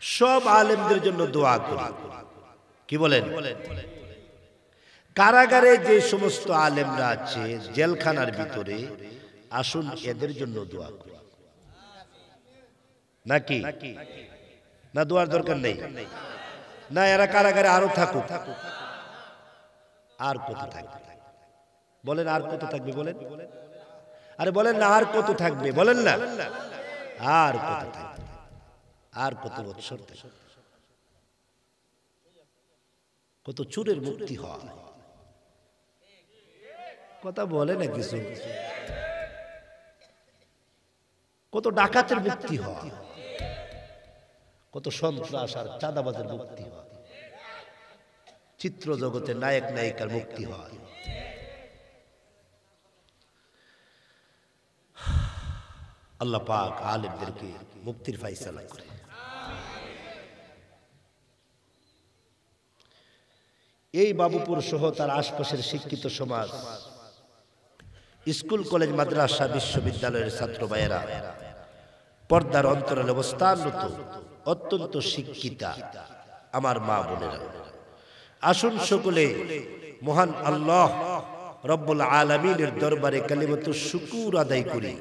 সব আলেমদের জন্য দোয়া করি। কি বলেন? কারাগারে যে সমস্ত আলেমরা আছে, জেলখানার ভিতরে, আসুন এদের জন্য দোয়া করি। নাকি না দোয়ার দরকার নেই? না, এরা কারাগারে আরো থাকুক। আর কত থাকবে বলেন? আর কত থাকবে বলেন? আরে বলেন না, আর কত থাকবে বলেন না? আর কত থাকবে? আর কত বছর? কত চোরের মুক্তি হয়, কথা বলে না কিছু। কত ডাকাতের মুক্তি হয়, কত সন্ত্রাস আর চাঁদাবাজের মুক্তি হয়, চিত্র জগতের নায়ক নায়িকার মুক্তি হয়। আল্লাহ পাক আলেমদেরকে মুক্তির ফায়সালা করে। এই বাবুপুর সহ তার আশপাশের শিক্ষিত সমাজ, স্কুল কলেজ মাদ্রাসা বিশ্ববিদ্যালয়ের ছাত্র ভাইয়েরা, পর্দার অন্তরালে অবস্থানরত অত্যন্ত শিক্ষিতা আমার মা বোনেরা, আসুন সকলে মহান আল্লাহ রব্বুল আলামিনের দরবারে কালিমাতুশ শুকুর আদায় করি,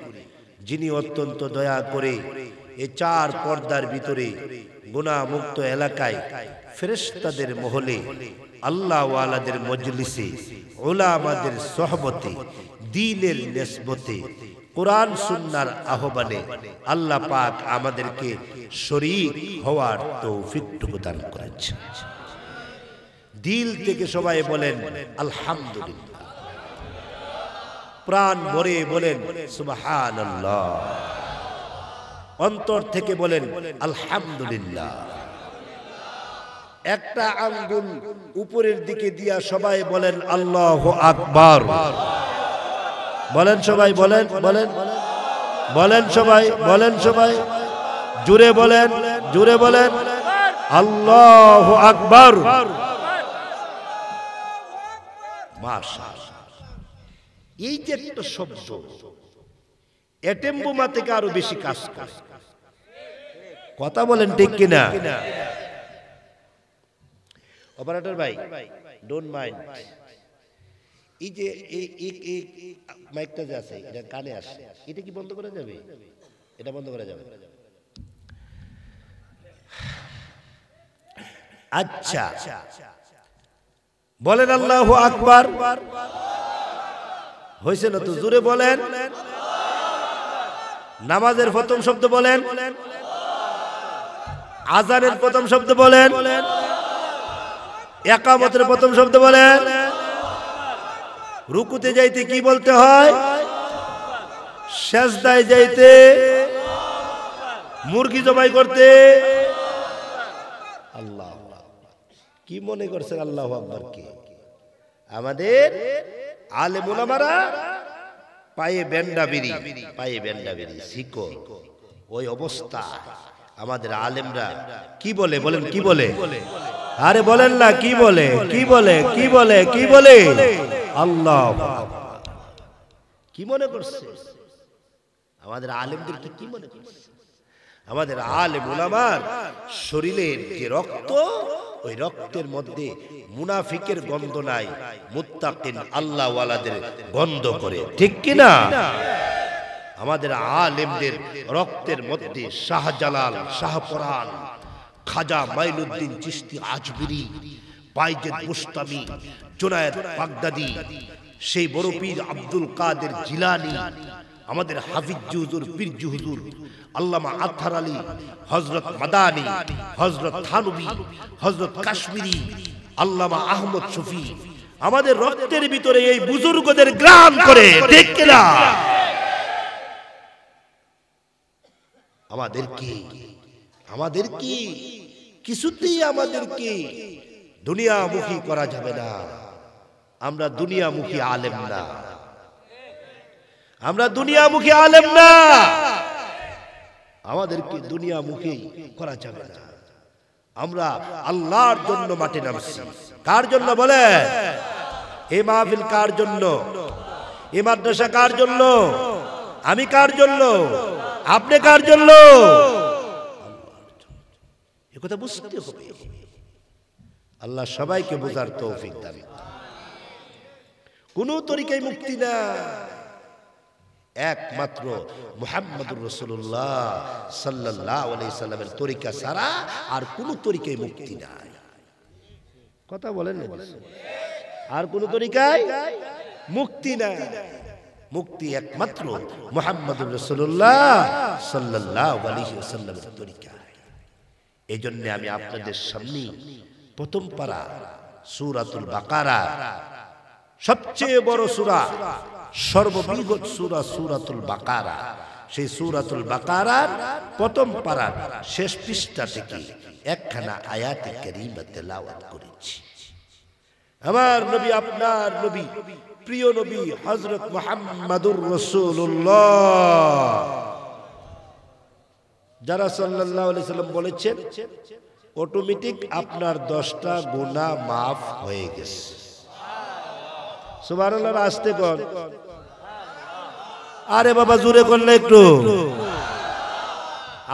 যিনি অত্যন্ত দয়া করে এই চার পর্দার ভিতরে গুনাহ মুক্ত এলাকায় ফেরেশতাদের মহলে, আল্লাহ ওয়ালাদের মজলিসে, উলামাদের সোহবতে, দ্বীনের নিসবতে, কোরআন সুন্নাহর আহ্বানে আল্লাহ পাক আমাদেরকে শরীক হওয়ার তৌফিকটুকু দান করেছেন। দিল থেকে সবাই বলেন আলহামদুলিল্লাহ, প্রাণ ভরে বলেন সুবহানাল্লাহ, অন্তর থেকে বলেন আলহামদুলিল্লাহ। একটা আঙ্গুল উপরের দিকে দিয়া সবাই বলেন আল্লাহু আকবার। বলেন সবাই, বলেন বলেন বলেন সবাই, বলেন সবাই, জোরে বলেন, জোরে বলেন আল্লাহু আকবার। মাশাআল্লাহ। এই যে একটা শব্দ, এটেম বোমা থেকে আরো বেশি কাজ করে। কথা বলেন ঠিক কিনা? অপারেটর ভাই, ডোন্ট মাইন্ড, এই যে এই মাইকটা যে আছে এটা কানে আসে, এটা কি বন্ধ করা যাবে? এটা বন্ধ করা যাবে? আচ্ছা, বলেন আল্লাহু আকবার। হয়েছে না তো? জোরে বলেন। নামাজের প্রথম শব্দ বলেন, আযানের প্রথম শব্দ বলেন, ইকামতের প্রথম শব্দ বলেন, রুকুতে যাইতে কি বলতে হয়, সিজদায় যাইতে, মুরগি জবাই করতে আল্লাহ। কি মনে করছেন আল্লাহু আকবার কি? আমাদের আলেম উলামারা পায়ে বেন্ডা বিড়ি, পায়ে বেন্ডা বিড়ি শিকো, ওই অবস্থা আমাদের আলেমরা কি বলে বলেন? কি বলে? আরে বলেন না, কি বলে? কি বলে? কি বলে? কি বলে? আল্লাহ। কি মনে করছে আমাদের আলেমদেরকে? কি মনে করছে? আমাদের আলেম উলামার শরীরের যে রক্ত, ওই রক্তের মধ্যে মুনাফিকের গন্ধ নাই, মুত্তাকিন আল্লাহ ওয়ালাদের গন্ধ করে, ঠিক কিনা? আমাদের আলেমদের রক্তের মধ্যে শাহজালাল, শাহপরান, খাজা মাইনুদ্দিন চিশতি আজমিরি, বাইজিদ বুস্তামি, জুনায়েদ বাগদাদি, সেই বড় পীর আব্দুল কাদের জিলানী, আমাদের হাফিজ হুজুর, পীর হুজুর আল্লামা আতহার আলী, হযরত মাদানী, হযরত থানবী, হযরত কাশ্মীরি, আল্লামা আহমদ শফি, আমাদের রক্তের ভিতরে এই বুজুর্গদের গ্রাম করে, ঠিক কিনা? আমাদের কি কিছুতেই আমাদেরকে দুনিয়ামুখী করা যাবে না। আমরা দুনিয়ামুখী আলেম না, আমরা দুনিয়ামুখী আলেম না, আমাদেরকে দুনিয়ামুখী করা যাবে না। আমরা আল্লাহর জন্য মাঠে নামছি। কার জন্য বলে? এই মাহফিল কার জন্য? এই মাদ্রাসা কার জন্য? আমি কার জন্য? আপনি কার জন্য? একথা বুঝতে হবে। আল্লাহ সবাইকে বোঝার তৌফিক দান। কোন তরিকায় মুক্তি না, একমাত্র মুহাম্মদুর রাসূলুল্লাহ সাল্লাল্লাহু আলাইহি সাল্লামের তরিকা ছাড়া আর কোন তরিকায় মুক্তি নাই। কথা বলেন না, আর কোন তরিকায় মুক্তি নাই। মুক্তি একমাত্র মুহাম্মদুর রাসূলুল্লাহ সাল্লাল্লাহু আলাইহি ওয়াসাল্লামের তরিকা। এই জন্য আমি আপনাদের সামনে প্রথম পারা সূরাতুল বাকারা, সবচেয়ে বড় সূরা, সর্ববৃহৎ সূরা সূরাতুল বাকারা, সেই সূরাতুল বাকারার প্রথম পারার শেষ পৃষ্ঠা থেকে একখানা আয়াতে কারীমা তেলাওয়াত করেছি। আমার নবী, আপনার নবী, প্রিয় নবী হযরত মুহাম্মদুর রাসূলুল্লাহ, যারা সাল্লাল্লাহু আলাইহি সাল্লাম বলেছেন অটোমেটিক আপনার 10টা গুনাহ মাফ হয়ে গেছে। সুবহানাল্লাহ। আসতে কর, আরে বাবা জোরে করলে একটু।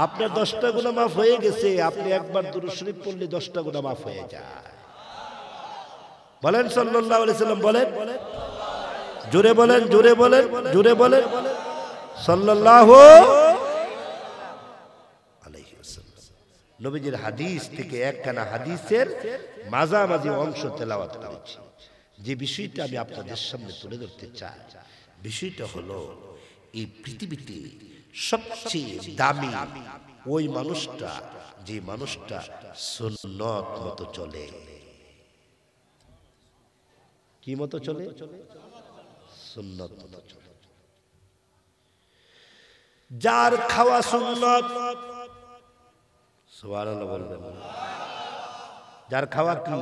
আপনার 10টা গুনাহ মাফ হয়ে গেছে। আপনি একবার দুরূদ শরীফ পড়লে 10টা গুনাহ মাফ হয়ে যায়। বলেন সাল্লাল্লাহু আলাইহি সাল্লাম, বলেন জোরে বলেন, জোরে বলেন, জোরে বলেন সাল্লাল্লাহু আলাইহি ওয়াসাল্লাম। নবীজির হাদিস থেকে একখানা হাদিসের মাঝামাঝি অংশ তেলাওয়াত করেছি। যে বিষয়টা আমি আপনাদের সামনে তুলে ধরতে চাই, বিষয়টা হলো এই পৃথিবীতে সবচেয়ে দামি ওই মানুষটা, যে মানুষটা সুন্নত মতো চলে। কি মতো চলে? সুন্নত মতো চলে। যার খাওয়া সুন্নত, সুবহানাল্লাহ বলবেন, যার খাওয়া কি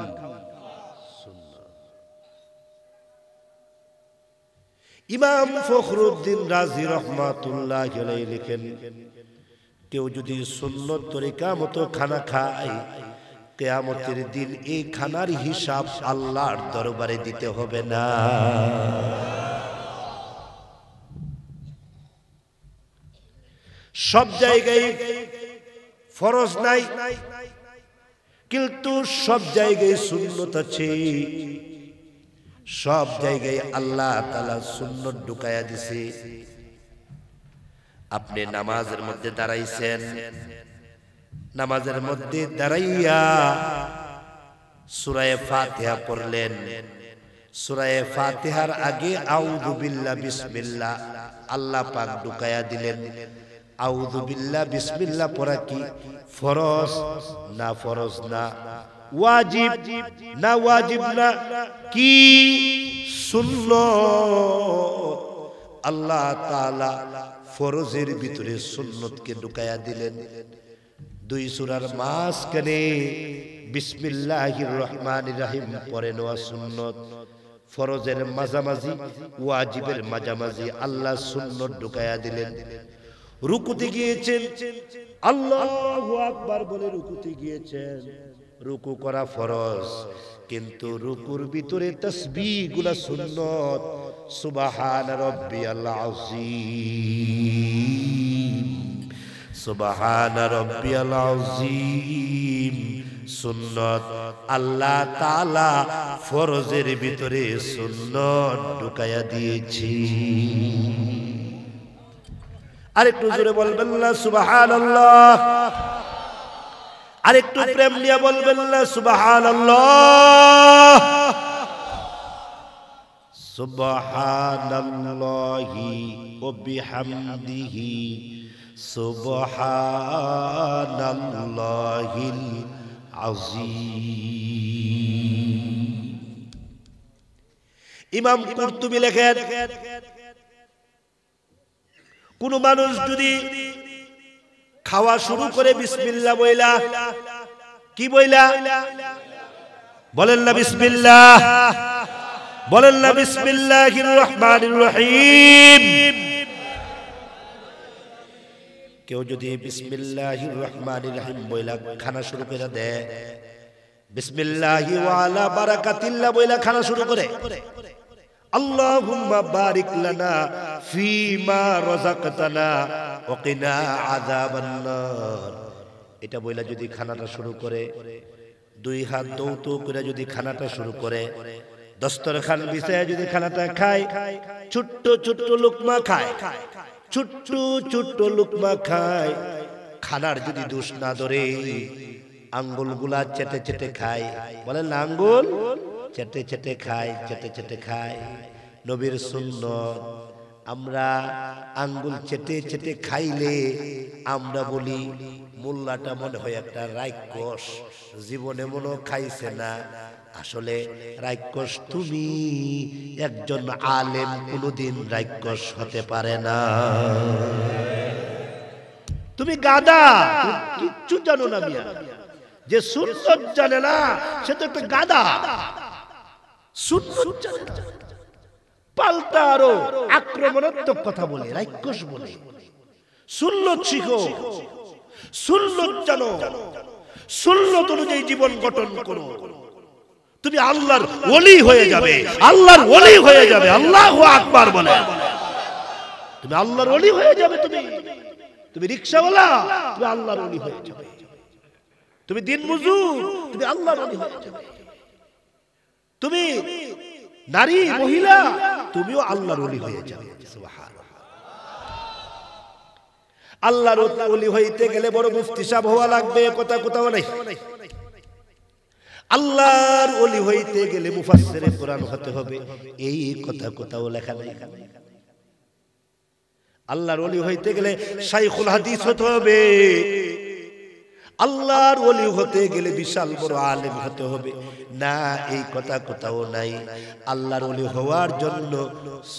সুন্নত। ইমাম ফখরুদ্দিন রাজি রহমাতুল্লাহি আলাইহি লিখেন, কেউ যদি সুন্নত তরিকা মতো খানা খায়, কিয়ামতের দিন এই খানার হিসাব আল্লাহর দরবারে দিতে হবে না। সব জায়গায় ফরজ নাই, কিন্তু সব জায়গায় সুন্নত আছে। সব জায়গায় আল্লাহ তাআলা সুন্নত ঢুকায়া দিছে। আপনি নামাজের মধ্যে দাঁড়াইছেন, নামাজের মধ্যে দাঁড়াইয়া সূরা ফাতিহা পড়লেন। সূরা ফাতিহার আগে আউযু বিল্লাহ বিসমিল্লাহ আল্লাহ পাক ঢুকায়া দিলেন। আউযু বিল্লাহ বিসমিল্লাহ পড়া কি ফরজ না? ফরজ না। ওয়াজিব না? ওয়াজিব না। কি? সুন্নত। আল্লাহ তাআলা ফরজের ভিতরে সুন্নতকে ঢুকায়া দিলেন। দুই সূরার মাঝখানে বিসমিল্লাহির রহমানির রহিম পড়ে নেওয়া সুন্নত। ফরজের মাঝামাঝি, ওয়াজিবের মাঝামাঝি আল্লাহ সুন্নত ঢুকায়া দিলেন। রুকুতে গিয়েছেন, আল্লাহু আকবার বলে রুকুতে গিয়েছেন। রুকু করা ফরজ, কিন্তু রুকুর ভিতরে তাসবিহ গুলা সুন্নত। সুবহান রাব্বিয়াল আযীম, সুবহান রাব্বিয়াল আযীম সুন্নত। আল্লাহ তাআলা ফরজের ভিতরে সুন্নত ঢুকায়া দিয়েছি। আরেকটু জোরে বলবেন না সুবহানাল্লাহ। আরেকটু প্রেম নিয়ে বলবেন না সুবহানাল্লাহ। সুবহানাল্লাহি ওয়া বিহামদিহি সুবহানাল্লাহিল আযীম। ইমাম কুরতুবী লেখেন, কোন মানুষ যদি খাওয়া শুরু করে বিসমিল্লাহ বইলা, কি বইলা? বলেন না বিসমিল্লাহ, বলেন না বিসমিল্লাহির রহমানির রহিম। কেউ যদি বিসমিল্লাহির রহমানির রহিম বইলা খানা শুরু করে দেয়, বিসমিল্লাহি ওয়া আলা বারাকাতিল্লাহ বইলা খানা শুরু করে, আল্লাহুম্মা বারিক লানা ফিমা রাযাকতানা ওয়া কিনা আযাবান নার, এটা বইলা যদি খানাটা শুরু করে, দুই হাত দৌত করে যদি খানাটা শুরু করে, দস্তরখান বিছায় যদি খানাটা খায়, ছোট্ট ছোট্ট লুকমা খায়, ছোট্ট ছোট্ট লুকমা খায়, খানার যদি দোষ না ধরে আঙ্গুলগুলা চেটে চেটে খায়, বলেন না, আঙ্গুল চেটে চেটে খায়, চেটে চেটে খায়। নবীর সুন্নাত, আমরা আঙ্গুল চেটে চেটে খাইলে আমরা বলি মোল্লাটা মনে হয় একটা রাক্ষস, জীবনে মনে খাইছে না। আসলে রাক্ষস তুমি, একজন আলেম কোনোদিন রাক্ষস হতে পারে না। তুমি গাদা, কিচ্ছু জানো না মিয়া। যে সুন্নাত জানে না সে তো একটা গাদা, সুন্নাত জানে না, পাল্টা আরো আক্রমণাত্মক কথা বলে, রাক্ষস বলে। সুন্নাত শিখো, সুন্নাত জানো, সুন্নাত অনুযায়ী জীবন গঠন করো, তুমি আল্লাহর ওলি হয়ে যাবে, আল্লাহর ওলি হয়ে যাবে। আল্লাহু আকবার বলে, তুমি আল্লাহর ওলি হয়ে যাবে। তুমি রিকশাওয়ালা, তুমি আল্লাহর ওলি হয়ে যাবে। তুমি দিনমজুর, তুমি আল্লাহর ওলি হয়ে যাবে। তুমি নারী মহিলা, তুমিও আল্লাহর ওলি হয়ে যাবে। সুবহানাল্লাহ। আল্লাহর ওলি হইতে গেলে বড় মুফতি সাহেব হওয়া লাগবে, কথা কোথাও নাই। আল্লাহর ওলি হইতে গেলে মুফাসসিরে কোরআন হতে হবে, এই কথা কোথাও লেখা নাই। আল্লাহর ওলি হইতে গেলে শাইখুল হাদিস হতে হবে, আল্লাহর ওলি হতে গেলে বিশাল বড় আলেম হতে হবে না, এই কথা কোথাও নাই। আল্লাহর ওলি হওয়ার জন্য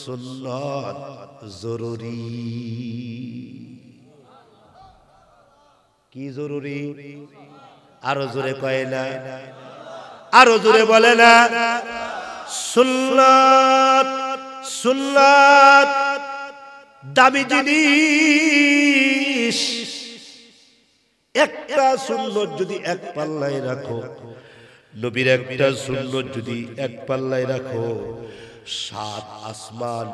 সুন্নাত জরুরি। কি জরুরি? আরো জোরে কয় না, আরো জোরে বলে না। সুন্নাত, সুন্নাত দামি জিনিস। একটা সুন্নাত যদি এক পাল্লায় রাখো, নবীর একটা সুন্নাত যদি এক পাল্লায় রাখো, সাত আসমান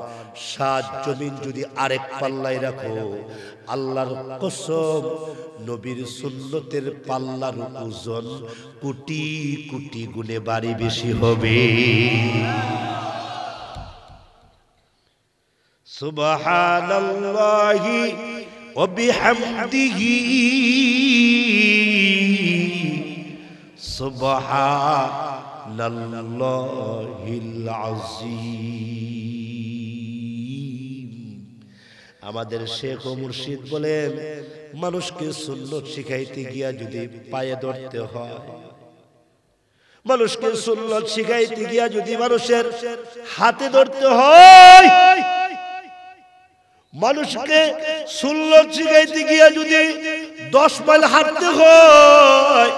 সাত জমিন যদি আরেক পাল্লায় রাখো, আল্লাহর কসম নবীর সুন্নতের পাল্লার ওজন কোটি কোটি গুণে বাড়ি বেশি হবে। সুবহানাল্লাহি ওয়া বিহামদিহি, সুবহানাল্লাহিল আযীম। আমাদের শেখ ও মুর্শিদ বলেন, মানুষকে সুন্নাত শিখাইতে গিয়া যদি পায়ে ধরতে হয়, মানুষকে সুন্নাত শিখাইতে গিয়া যদি মানুষের হাতে ধরতে হয়, মানুষকে সুন্নাত শিখাইতে গিয়া যদি 10 মাইল হাঁটতে হয়,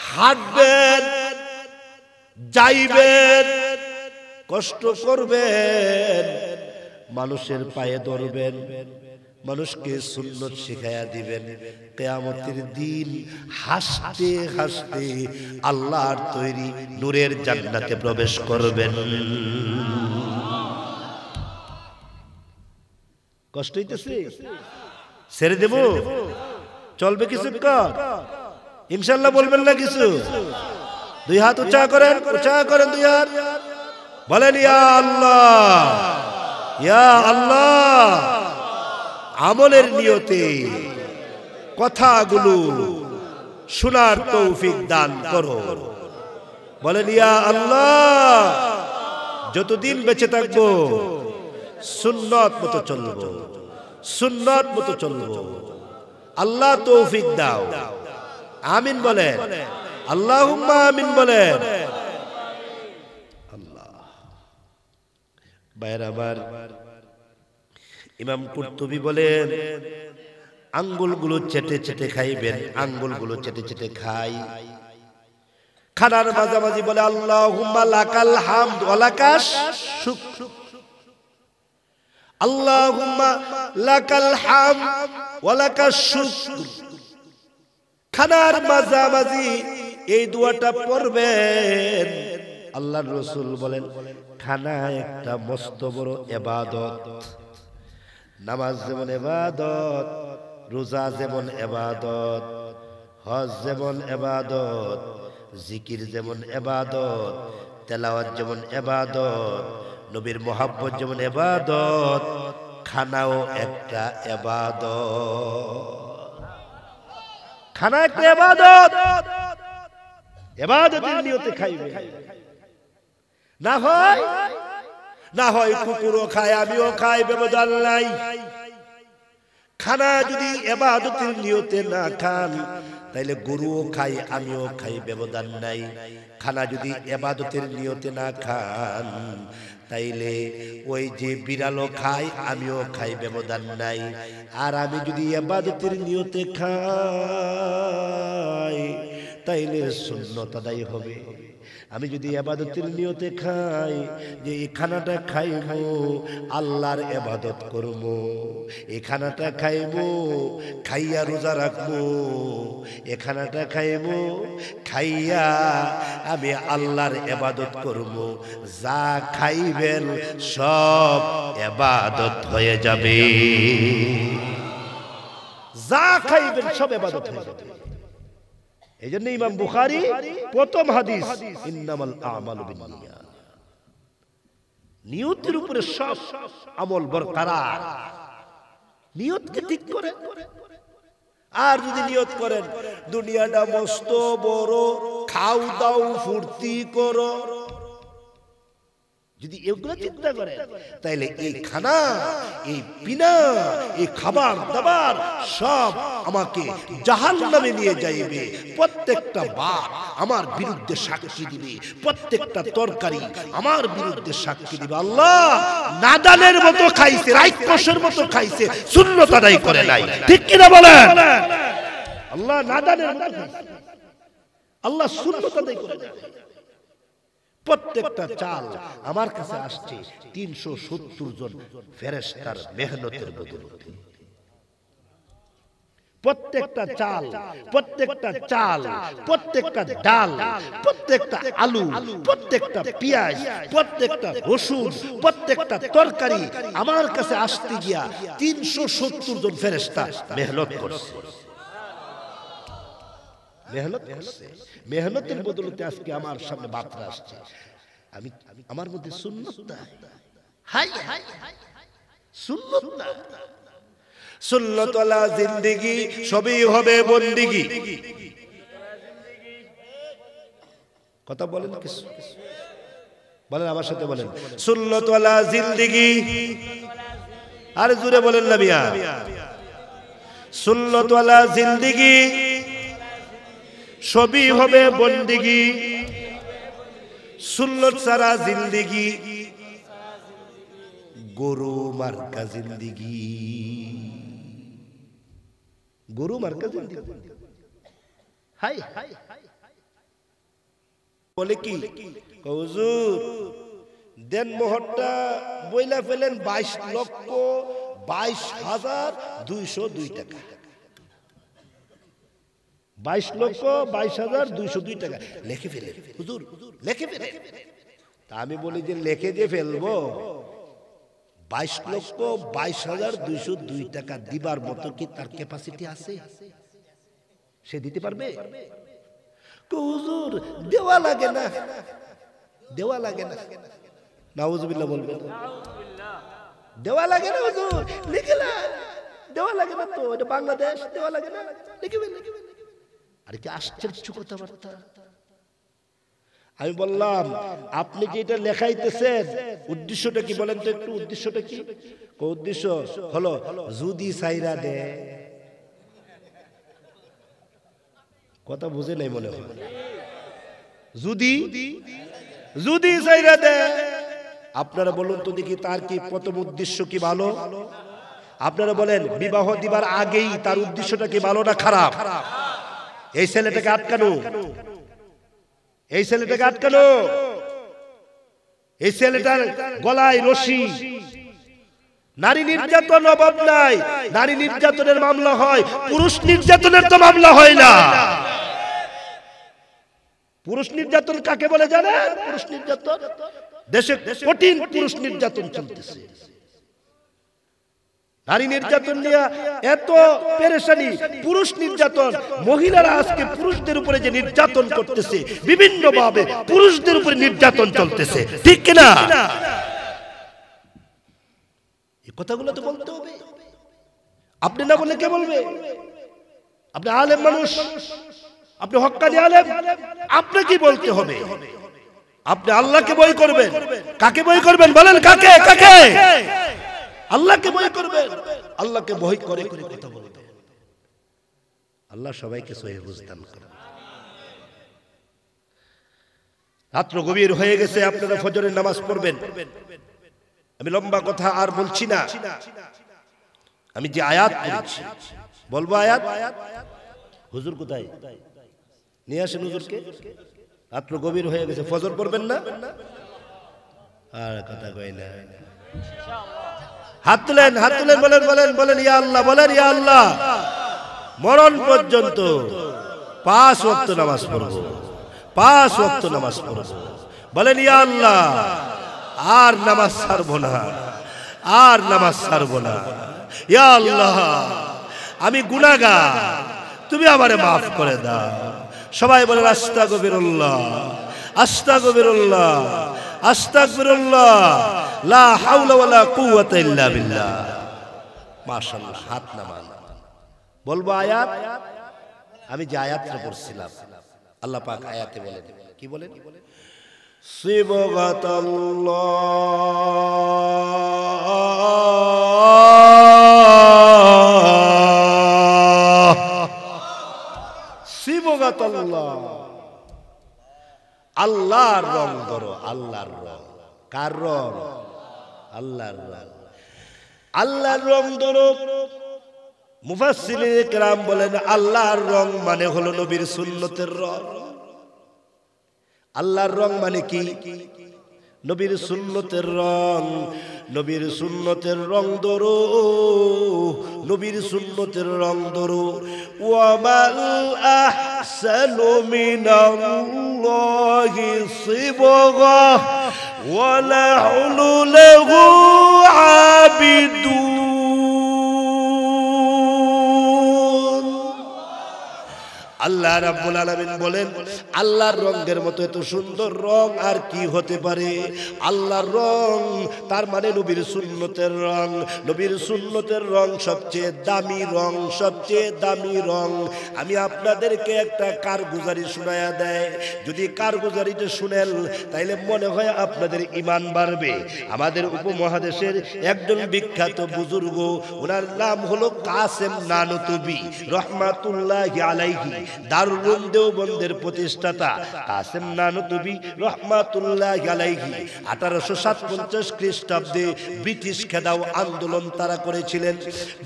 হাঁটবেন, যাইবেন, কষ্ট করবেন, মানুষের পায়ে ধরবেন, মানুষকে সুন্নাত শিখাইয়া দিবেন। কিয়ামতের দিন হাসতে হাসতে আল্লাহর তৈরি নূরের জান্নাতে প্রবেশ করবেন। কষ্ট হইতেছে? ছেড়ে দেব? চলবে কিছুক্ষণ? ইনশাআল্লাহ বলবেন না কিছু? দুই হাত উঁচা করেন, উঁচা করেন দুই হাত, বলেন ইয়া আল্লাহ, ইয়া আল্লাহ, আমলের নিয়তে কথাগুলো শোনার তৌফিক দান করো। বলেন ইয়া আল্লাহ, যতদিন বেঁচে থাকবো সুন্নাত মতো চলবো, সুন্নাত মতো চলবো। আল্লাহ তৌফিক দাও। আমিন বলেন, আল্লাহুম্মা আমিন বলেন। আল্লাহ। ভাইরা আমার, ইমাম কুরতুবী বলেন, আঙ্গুলগুলো চেটে চেটে খাইবেন, আঙ্গুলগুলো চেটে চেটে খাই। খানার মাঝামাঝি বলে আল্লাহুম্মা লাকাল হামদ ওয়া লাকাশ শুকর, আল্লাহুম্মা লাকাল হামদ ওয়া লাকাশ শুকর। খানার মাঝামাঝি এই দোয়াটা পড়বেন। আল্লাহর রাসূল বলেন, খানা একটা মস্ত বড় ইবাদত। নামাজ যেমন ইবাদত, রোজা যেমন ইবাদত, হজ যেমন ইবাদত, জিকির যেমন ইবাদত, তেলাওয়াত যেমন ইবাদত, নবীর মুহাব্বত যেমন ইবাদত, খানাও একটা ইবাদত। খানা একটা ইবাদত। ইবাদতের নিয়তে খাইবে, না হয় কুকুরও খায় আমিও খাই, ব্যবধান নাই। খানা যদি ইবাদতের নিয়তে না খান তাইলে গরুও খাই আমিও খাই, ব্যবধান নাই। খানা যদি ইবাদতের নিয়তে না খান তাইলে ওই যে বিড়ালও খাই আমিও খাই, ব্যবধান নাই। আর আমি যদি ইবাদতের নিয়তে খাই তাইলে সুন্নত আদায় হবে। আমি যদি ইবাদতের নিয়তে খাই যে এই খানাটা খাইবো আল্লাহর ইবাদত করবো, এই খানাটা খাইবো খাইয়া রোজা রাখবো, এই খানাটা খাইবো খাইয়া আমি আল্লাহর ইবাদত করবো, যা খাইবেন সব ইবাদত হয়ে যাবে। যা খাইবেন সব ইবাদত হয়ে যাবে। এই জন্য ইমাম বুখারী প্রথম হাদিস ইন্নামাল আমালু বিন্নিয়াত, নিয়তের উপরে সব আমল বরকরার। নিয়তকে ঠিক করেন। আর যদি নিয়ত করেন দুনিয়াটা মস্ত বড়, খাও দাও ফুর্তি করো, যদি এগুলো চিন্তা করেন তাইলে এই খানা, এই পিনা, এই খাবার দাবার সব আমাকে জাহান্নামে নিয়ে যাইবে। প্রত্যেকটা বাপ আমার বিরুদ্ধে সাক্ষী দিবে, প্রত্যেকটা তরকারি আমার বিরুদ্ধে সাক্ষী দিবে। আল্লাহ নাদানের মতো খাইছে, রাক্ষসের মতো খাইছে, সুন্নত আদায় করে নাই। ঠিক কিনা বলেন? আল্লাহ নাদানের মতো খাইছে, আল্লাহ সুন্নত আদায় করে নাই। প্রত্যেকটা চাল আমার কাছে আসছে ৩৭০ জন ফেরেশতার মেহনতের বদৌলতে। প্রত্যেকটা চাল, প্রত্যেকটা চাল, প্রত্যেকটা ডাল, প্রত্যেকটা আলু, প্রত্যেকটা পেঁয়াজ, প্রত্যেকটা রসুন, প্রত্যেকটা তরকারি আমার কাছে আসতে গিয়া ৩৭০ জন ফেরেশতা মেহনত করছে। মেহনত করছে, মেহনতের বদলতে আজকে আমার সামনে বাতরা আসছে। আমি আমার মধ্যে সুন্নত নাই, হাই হাই সুন্নত না। সুন্নত ওয়ালা জিন্দেগি সবই হবে বন্দেগি। কথা বলেন কিছু বলেন, আমার সাথে বলেন সুন্নত ওয়ালা জিন্দেগি। আর জোরে বলেন না মিয়া, সুন্নত ওয়ালা জিন্দেগি সবই হবে বন্দেগি। সুন্নত সারা জিন্দেগি গরু মার্কা জিন্দেগি, গরু মার্কা জিন্দেগি। হাই বলে কি হুজুর দেন মোহরটা বইলা ফেলেন 22,22,202 টাকা। 22,22,202 টাকা লিখে ফেলেন হুজুর, লিখে ফেলেন। তা আমি বলি যে লিখে যে ফেলবো 22,22,202 টাকা দিবার মতো কি তার ক্যাপাসিটি আছে? সে দিতে পারবে? হুজুর দেওয়া লাগে না, দেওয়া লাগে না। নাউজুবিল্লাহ বলবেন, দেওয়া লাগে না হুজুর, লিখে না, দেওয়া লাগে না তো, এটা বাংলাদেশ, দেওয়া লাগে না, লিখবেন। আর কি আশ্চর্য কথাবার্তা। আমি বললাম আপনি যে এটা লেখাইতেছেন উদ্দেশ্যটা কি বলেন তো একটু, উদ্দেশ্যটা কি? উদ্দেশ্য হলো যদি সাইরা দে। কথা বুঝে নাই মনে হয়। যদি যদি সাইরা দে, আপনারা বলুন তো দেখি তার কি প্রথম উদ্দেশ্য কি ভালো? আপনারা বলেন বিবাহ দিবার আগেই তার উদ্দেশ্যটা কি ভালো না খারাপ? এই ছেলেটাকে আটকানো, এই ছেলেটাকে আটকানো, এই ছেলেটার গলায় রশি। নারী নির্যাতন অভাব নাই, নারী নির্যাতনের মামলা হয়, পুরুষ নির্যাতনের তো মামলা হয় না। পুরুষ নির্যাতন কাকে বলে জানেন? পুরুষ নির্যাতন দেশে কঠিন পুরুষ নির্যাতন চলতেছে। নারী নির্যাতন নিয়ে এত পেরেশানি, পুরুষ নির্যাতন, মহিলারা আজকে পুরুষদের উপরে যে নির্যাতন করতেছে, বিভিন্ন ভাবে পুরুষদের উপরে নির্যাতন চলতেছে, ঠিক কিনা? এই কথাগুলো তো বলতে হবে। আপনি না বললে কে বলবে? আপনি আলেম মানুষ, আপনি হক্কানি আলেম, আপনাকে বলতে হবে। আপনি আল্লাহকে ভয় করবেন। কাকে ভয় করবেন বলেন? কাকে? কাকে? আল্লাহকে ভয় করবেন। আল্লাহকে ভয় করে করে কথা বলবেন। আল্লাহ সবাইকে সহিহ বুঝ দান করুন। রাত্র গভীর হয়ে গেছে, আপনারা ফজরের নামাজ পড়বেন। আমি লম্বা কথা আর বলছি না। আমি যে আয়াত পড়ছি বলবো। আয়াত হুজুর কোথায়? নিয়ে আসেন হুজুরকে। রাত্র গভীর হয়ে গেছে, ফজর পড়বেন না? আর কথা কই না। হাত তুলেন, হাত তুলেন, বলেন বলেন বলেন ইয়া আল্লাহ, বলেন ইয়া আল্লাহ। মরণ পর্যন্ত 5 ওয়াক্ত নামাজ পড়ব, 5 ওয়াক্ত নামাজ পড়ব। বলেন ইয়া আল্লাহ। আর নামাজ ছাড়বো না, আর নামাজ ছাড়বো না। ইয়া আল্লাহ, আমি গুনাহগার, তুমি আমারে মাফ করে দাও। সবাই বলেন আস্তাগফিরুল্লাহ, আস্তাগফিরুল্লাহ, আস্তাগফিরুল্লাহ, লা হাওলা ওয়ালা কুওয়াতা ইল্লা বিল্লাহ। মাশাআল্লাহ। হাত নামান। বলবো আয়াত। আমি যে আয়াতটা পড়ছিলাম, আল্লাহ পাক আয়াতে বলেন, কি বলেন? সিবগাতাল্লাহ, সিবগাতাল্লাহ। আল্লাহর রং ধরো, আল্লাহর রং। কার রং? আল্লাহর রং। আল্লাহর রং ধরো। মুফাসসিরিনে কেরাম বলেন আল্লাহর রং মানে হলো নবীর সুন্নতের রং। আল্লাহর রং মানে কি? নবীর সুন্নতের রং। নবীর সুন্নতের রং ধরো, নবীর সুন্নতের রং ধরো। ওয়ামাল আহসানু মিনাল্লাহি সিবগা ওয়া নাহনু লাহু আবিদুন। আল্লাহ রাব্বুল আলামিন বলেন আল্লাহর রঙের মতো এত সুন্দর রং আর কি হতে পারে? আল্লাহর রং তার মানে নবীর সুন্নতের রং। নবীর সুন্নতের রং সবচেয়ে দামি রং, সবচেয়ে দামি রং। আমি আপনাদেরকে একটা কারগুজারি শোনায়া দেয়, যদি কারগুজারিটা শুনেন তাইলে মনে হয় আপনাদের ঈমান বাড়বে। আমাদের উপমহাদেশের একজন বিখ্যাত বুজুর্গ, ওনার নাম হলো কাসেম নানুতুবি রহমাতুল্লাহি আলাইহি, দারুল উলুম দেওবন্দের প্রতিষ্ঠাতা কাসেম নানুতুবি রহমাতুল্লাহি আলাইহি 1857 খ্রিস্টাব্দে ব্রিটিশ খেদাও আন্দোলন তারা করেছিলেন।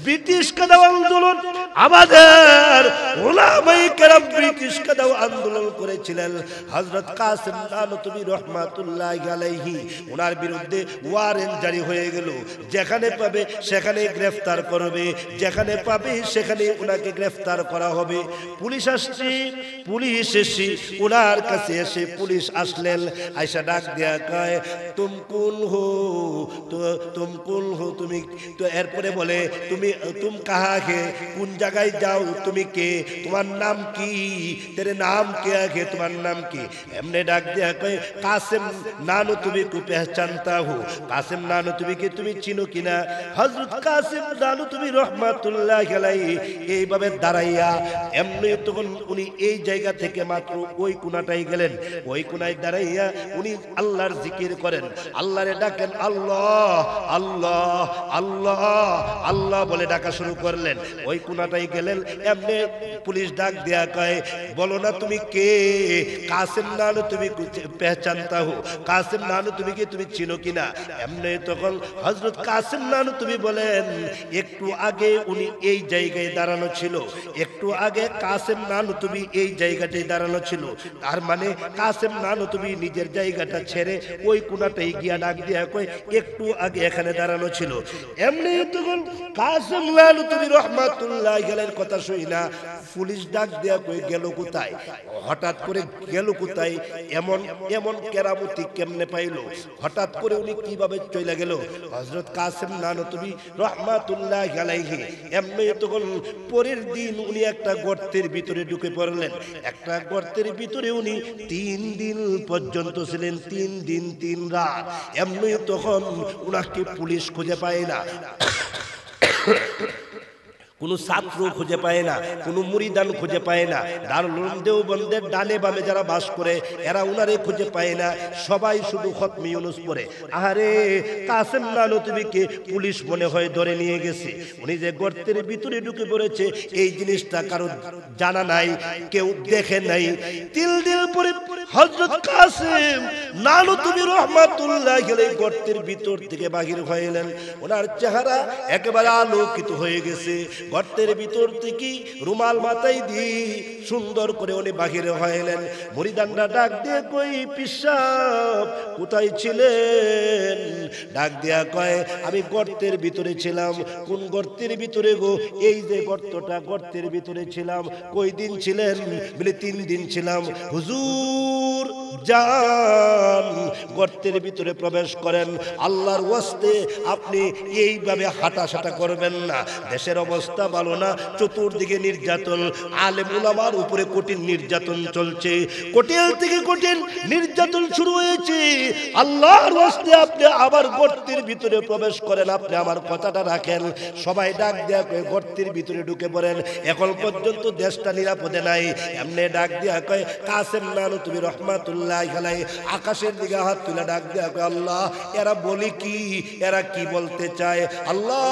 ব্রিটিশ খেদাও আন্দোলন, আমাদের উলামায়ে কেরাম ব্রিটিশ খেদাও আন্দোলন করেছিলেন। হযরত কাসেম নানুতুবি রহমাতুল্লাহি আলাইহি ওনার বিরুদ্ধে ওয়ারেন্ট জারি হয়ে গেল। যেখানে পাবে সেখানে গ্রেফতার করবে, যেখানে পাবে সেখানে ওনাকে গ্রেফতার করা হবে। পুলিশ আসছে, পুলিশ এসে ওনার কাছে এসে পুলিশ আসলেন, আয়সা ডাক দেয়া কয় তুম কোন হো, তো তুম কোন হো, তুমি তো। এরপরে বলে তুমি তুম কাহা হে, কোন জায়গায় যাও, তুমি কে, তোমার নাম কি, তেরে নাম কে আগে, তোমার নাম কি? এমনি ডাক দেয়া কয় কাসেম নানুতুবি কো পেহচানতা হো, কাসেম নানুতুবি কে তুমি চিনো কিনা? হযরত কাসেম নানুতুবি রাহমাতুল্লাহি আলাইহি এইভাবে দাঁড়াইয়া এমনি তখন উনি এই জায়গা থেকে মাত্র ওই কোনাটাই গেলেন, ওই কোনায় দাঁড়াইয়া উনি আল্লাহর জিকির করেন, আল্লাহরে ডাকেন, আল্লাহ আল্লাহ আল্লাহ আল্লাহ বলে ডাকা শুরু করলেন। ওই কোনাটাই গেলেন, এমনি পুলিশ ডাক দেয়া কয় বলো না তুমি কে? কাসেম নানুতুবি পেহচানতা হো, কাসেম নানুতুবি কে তুমি চিনো কিনা? এমনি তখন হযরত কাসেম নানুতুবি বলেন একটু আগে উনি এই জায়গায় দাঁড়ানো ছিল, একটু আগে কাসেম নানুতুবি এই জায়গাটায় দাঁড়ানো ছিল। তার মানে কাসেম নানুতুবি নিজের জায়গাটা ছেড়ে ওই কোনাটাই গিয়া ডাক দিয়া কয় একটু আগে এখানে দাঁড়ানো ছিল। এমনি তখন কাসেম নানুতুবি রহমাতুল্লাহি আলাইহির কথা শুই না পুলিশ ডাক দেয়া কই গেল কোথায়, হঠাৎ করে গেল কোথায়, এমন এমন কেরামতি কেমনে পাইলো, হঠাৎ করে উনি কিভাবে চলে গেল। হযরত কাসেম নানতুবি রাহমাতুল্লাহি আলাইহি এমনি তখন পরের দিন উনি একটা গর্তের ভিতরে ঢুকে পড়লেন। একটা গর্তের ভিতরে উনি 3 দিন পর্যন্ত ছিলেন, 3 দিন 3 রাত। এমনি তখন উনাকে পুলিশ খুঁজে পায় না, কোনো ছাত্র খুঁজে পায় না, কোনো মুরিদান খুঁজে পায় না, দারুল উলুম দেওবন্দের ডানে বামে যারা বাস করে এরা উনারে খুঁজে পায় না, সবাই শুধু খতমে ইউনূস পড়ে। আরে কাসেম নানতুবিকে পুলিশ মনে হয় ধরে নিয়ে গেছে। উনি যে গর্তের ভিতরে ঢুকে পড়েছে এই জিনিসটা কারো জানা নাই, কেউ দেখে নাই। 3 দিন পরে হযরত কাসেম নানতুবি রাহমাতুল্লাহি আলাইহি গর্তের ভিতর থেকে বাহির হইলেন। ওনার চেহারা একেবারে আলোকিত হয়ে গেছে। গর্তের ভিতর থেকে রুমাল মাথায় দিয়ে সুন্দর করে উনি বাহিরে হইলেন। মুরিদানরা ডাক দিয়ে কই পিসাব কোথায় ছিলেন? ডাক দিয়া কয় আমি গর্তের ভিতরে ছিলাম। কোন গর্তের ভিতরে গো? এই যে গর্তটা, গর্তের ভিতরে ছিলাম। কই দিন ছিলেন? বলে 3 দিন ছিলাম। হুজুর যান গর্তের ভিতরে প্রবেশ করেন, আল্লাহর ওয়াস্তে আপনি এইভাবে হাঁটাসাটা করবেন না, দেশের অবস্থা ভালো না, চতুর্দিকে নির্যাতন, আলেম উলামার উপরে কঠিন নির্যাতন চলছে, কঠিন থেকে কঠিন নির্যাতন শুরু হয়েছে। আল্লাহর ওয়াস্তে আপনি আবার গর্তের ভিতরে প্রবেশ করেন, আপনি আমার কথাটা রাখেন। সবাই ডাক দেয়া কয় গর্তের ভিতরে ঢুকে পড়েন, এখন পর্যন্ত দেশটা নিরাপদে নাই। এমনি ডাক দেয়া কয় কাসেম নানতুবি রাহমাতুল্লাহি আলাইহি আকাশের দিকে হাত তুলে ডাক দেয়া কয় আল্লাহ এরা বলি কি, এরা কি বলতে চায়? আল্লাহ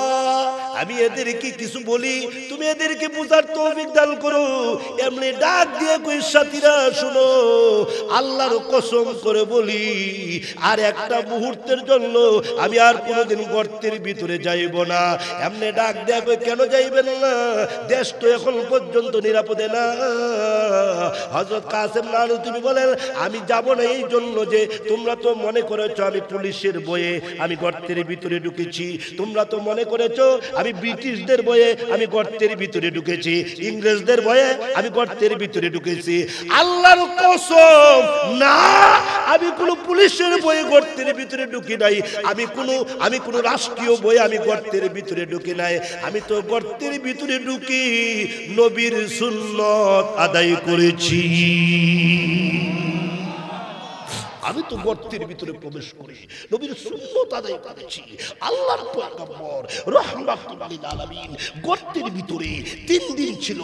আমি এদেরকে কিছু বলি, তুমি এদেরকে বুঝার তৌফিক দান করো। এমনি ডাক দিয়ে কই সাথীরা শুনো, আল্লাহর কসম করে বলি আর একটা মুহূর্তের জন্য আমি আর কোনোদিন গর্তের ভিতরে যাইব না। এমনি ডাক দেয়া কই কেন যাইবেন না? দেশ তো এখন পর্যন্ত নিরাপদে না। হযরত কাসেম নানতুবি বলেন আমি যাব না এই জন্য যে তোমরা তো মনে করেছো আমি পুলিশের বয়ে আমি গর্তের ভিতরে ঢুকেছি, তোমরা তো মনে করেছো আমি ব্রিটিশদের বয়ে আমি গর্তের ভিতরে ঢুকেছি, ইংরেজদের বয়ে আমি গর্তের ভিতরে ঢুকেছি। আল্লাহর কসম না, আমি কোনো পুলিশের বয়ে গর্তের ভিতরে ঢুকি নাই, আমি কোনো রাষ্ট্রীয় বয়ে আমি গর্তের ভিতরে ঢুকি নাই। আমি তো গর্তের ভিতরে ঢুকি নবীর সুন্নত আদায় করেছি। আমি তো গর্তের ভিতরে প্রবেশ করি নবীর সুন্নাত আদায় করেছি। আল্লাহর পয়গম্বর রাহমাতুল লিল আলামিন গর্তের ভিতরে 3 দিন ছিল,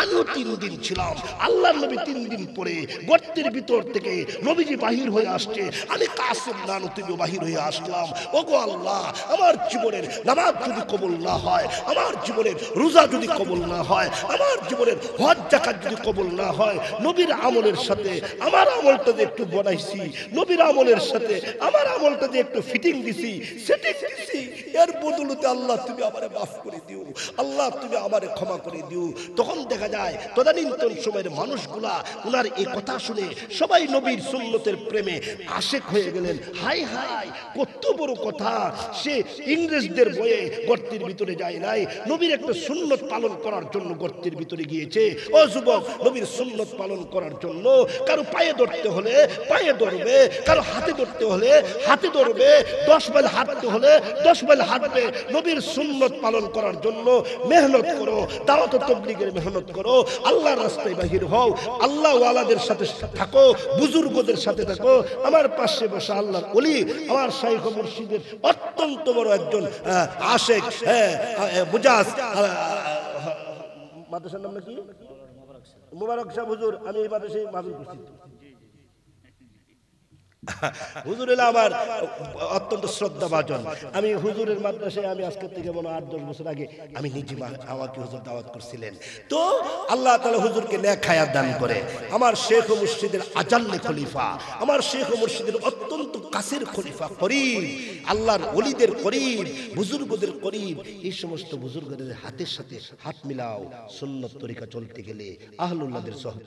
আমিও 3 দিন ছিলাম। আল্লাহর নবী 3 দিন পরে গর্তের ভিতর থেকে নবীজি বাহির হয়ে আসছে, আমি কাসেম নানতুবি বাহির হয়ে আসলাম। ওগো আল্লাহ, আমার জীবনের নামাজ যদি কবুল না হয়, আমার জীবনের রোজা যদি কবুল না হয়, আমার জীবনের হজ যাকাত যদি কবুল না হয়, নবীর আমলের সাথে আমার আমলটা যে একটু বনাইছি, নবীর আমলের সাথে আমার আমলটা যে একটু ফিটিং দিছি, সেটিং দিছি, এর বদলতে আল্লাহ তুমি আমারে মাফ করে দিও, আল্লাহ তুমি আমারে ক্ষমা করে দিও। তখন দেখা যায় তদানীন্তন সময়ের মানুষগুলা ওনার এই কথা শুনে সবাই নবীর সুন্নতের প্রেমে আশেক হয়ে গেলেন। হাই হাই কত বড় কথা! সে ইংরেজদের বয়ে গর্তের ভিতরে যায় নাই, নবীর একটা সুন্নত পালন করার জন্য গর্তের ভিতরে গিয়েছে। ও যুবক, নবীর সুন্নত পালন করার জন্য কারো পায়ে ধরতে হলে পায়ে ধরবে, কারো হাতে ধরতে হলে হাতে ধরবে, 10 মাইল হাঁটতে হলে 10 মাইল হাঁটবে। নবীর সুন্নত পালন করার জন্য মেহনত করো, দাওয়াত ও তাবলীগের মেহনত করো, আল্লাহর রাস্তায় বাহির হও, আল্লাহ ওয়ালাদের সাথে থাকো, বুজুর্গদের সাথে থাকো। আমার পাশে বসা আল্লাহর ওলি, আমার শাইখ ও মুর্শিদের অত্যন্ত বড় একজন আশেক, মুজাজ, মাদ্রাসার নাম কি? মুবারক সাহেব হুজুর। আমি এই মাদ্রাসায় মাহফিল করছি। হুজুরের আমার অত্যন্ত শ্রদ্ধাভাজন। আমি হুজুরের মাদ্রাসায় আমি আজকে থেকে মনে 8-10 বছর আগে আমি নিজে আমাকে হুজুর দাওয়াত করছিলেন। তো আল্লাহ তাআলা হুজুরকে নেক হায়াত দান করে। আমার শেখ ও মুর্শিদের আজাল্লে খলিফা, আমার শেখ ও মুর্শিদের অত্যন্ত কাছের খলিফা, করিব, আল্লাহর ওলিদের করিব, বুজুর্গদের করিব। এই সমস্ত বুজুর্গদের হাতের সাথে হাত মিলাও, সুন্নত তরিকা চলতে গেলে আহলুল্লাহদের সহ